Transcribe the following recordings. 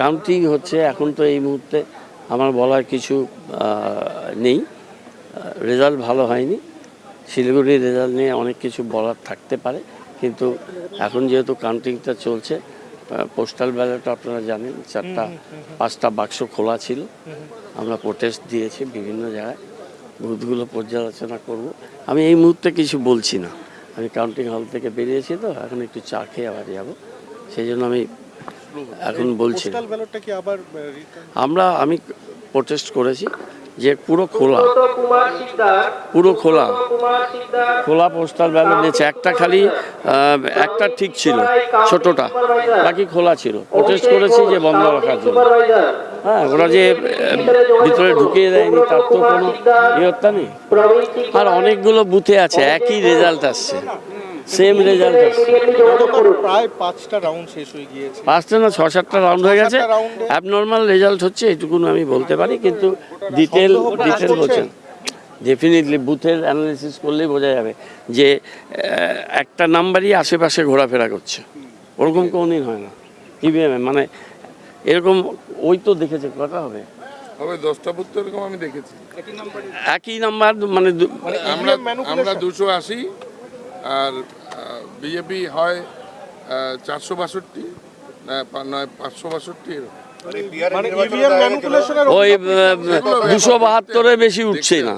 Counting হচ্ছে এখন, তো এই মুহূর্তে আমার বলার কিছু নেই। রেজাল্ট ভালো হয়নি, শিলিগুড়ির রেজাল্ট নিয়ে অনেক কিছু বলার থাকতে পারে, কিন্তু এখন যেহেতু কাউন্টিংটা চলছে, পোস্টাল ব্যালট আপনারা জানেন 5টা বাক্স খোলা ছিল। আমরা প্রোটেস্ট দিয়েছি বিভিন্ন জায়গায়, বুথগুলো পর্যালোচনা করব। আমি এই মুহূর্তে কিছু বলছি না, আমি কাউন্টিং হল থেকে বেরিয়েছি, তো এখন একটু চা খেয়ে আবার যাবো, সেই জন্য আমি এখন বলছি। আমি প্রোটেস্ট করেছি যে পুরো খোলা পোস্টাল ব্যালট দিয়েছে। একটা খালি একটা ঠিক ছিল, ছোটটা, বাকি খোলা ছিল। প্রোটেস্ট করেছি যে বন্ধ রাখার জন্য। হ্যাঁ, ওরা যে ভিতরে ঢুকিয়ে দেয়নি তার তো কোনো ইয়ত্তা নেই। আর অনেকগুলো বুথে আছে একই রেজাল্ট আসছে, সেম রেজাল্ট আসছে। প্রায় 5টা রাউন্ড শেষ হয়ে গিয়েছে, 5টা না 6-7টা রাউন্ড হয়ে গেছে। অ্যাবনর্মাল রেজাল্ট হচ্ছে, এটুকুন আমি বলতে পারি, কিন্তু ডিটেল বলছেন। ডেফিনেটলি বুথের অ্যানালিসিস করলেই বোঝা যাবে যে একটা নাম্বারই আশেপাশে ঘোরাফেরা করছে, ওরকম কোনোদিন হয় না ইভিএমে। মানে এরকম ওই তো দেখেছে, কথা হবে 10টা বুথ তো এরকম আমি দেখেছি, একই নাম্বার। মানে আমরা 280 আর বিজেপি হয় 462 না 562 এরকম। ওই 272-এর বেশি উঠছেই না।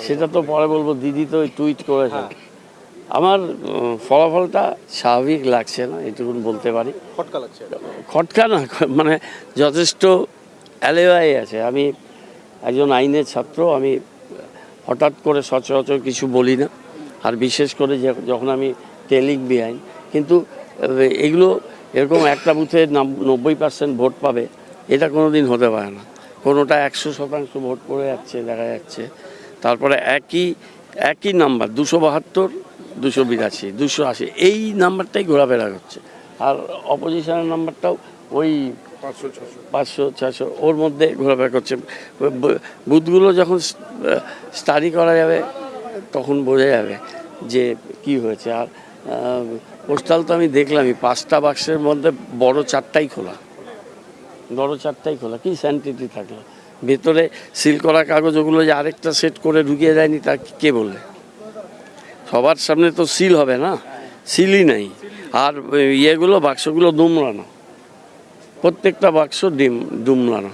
সেটা তো পরে বলবো, দিদি তো টুইট করেছেন। আমার ফলাফলটা স্বাভাবিক লাগছে না, এটুকুন বলতে পারি। খটকা না, মানে যথেষ্ট অ্যালেওয়াই আছে। আমি একজন আইনের ছাত্র, আমি হঠাৎ করে সচরাচর কিছু বলি না, আর বিশেষ করে যখন আমি টেলিং বিহাইন্ড। কিন্তু এগুলো এরকম একটা বুথে 90% ভোট পাবে, এটা কোনো দিন হতে পারে না। কোনোটা 100% ভোট পড়ে যাচ্ছে দেখা যাচ্ছে। তারপরে একই নাম্বার 272, 282, 280, এই নাম্বারটাই ঘোরাফেরা করছে। আর অপোজিশনের নাম্বারটাও ওই 500-600 ওর মধ্যে ঘোরাফেরা করছে। বুথগুলো যখন স্টাডি করা যাবে তখন বোঝা যাবে যে কি হয়েছে। আর পোস্টাল তো আমি দেখলামই, 5টা বাক্সের মধ্যে বড় 4টাই খোলা, কি স্যানিটি থাকলো। ভেতরে সিল করা কাগজ, ওগুলো যে আরেকটা সেট করে ঢুকিয়ে দেয়নি তা কে বললে? সবার সামনে তো সিল হবে না, সিলই নাই। আর বাক্সগুলো দুমড়ানো, প্রত্যেকটা বাক্স দুমড়ানো।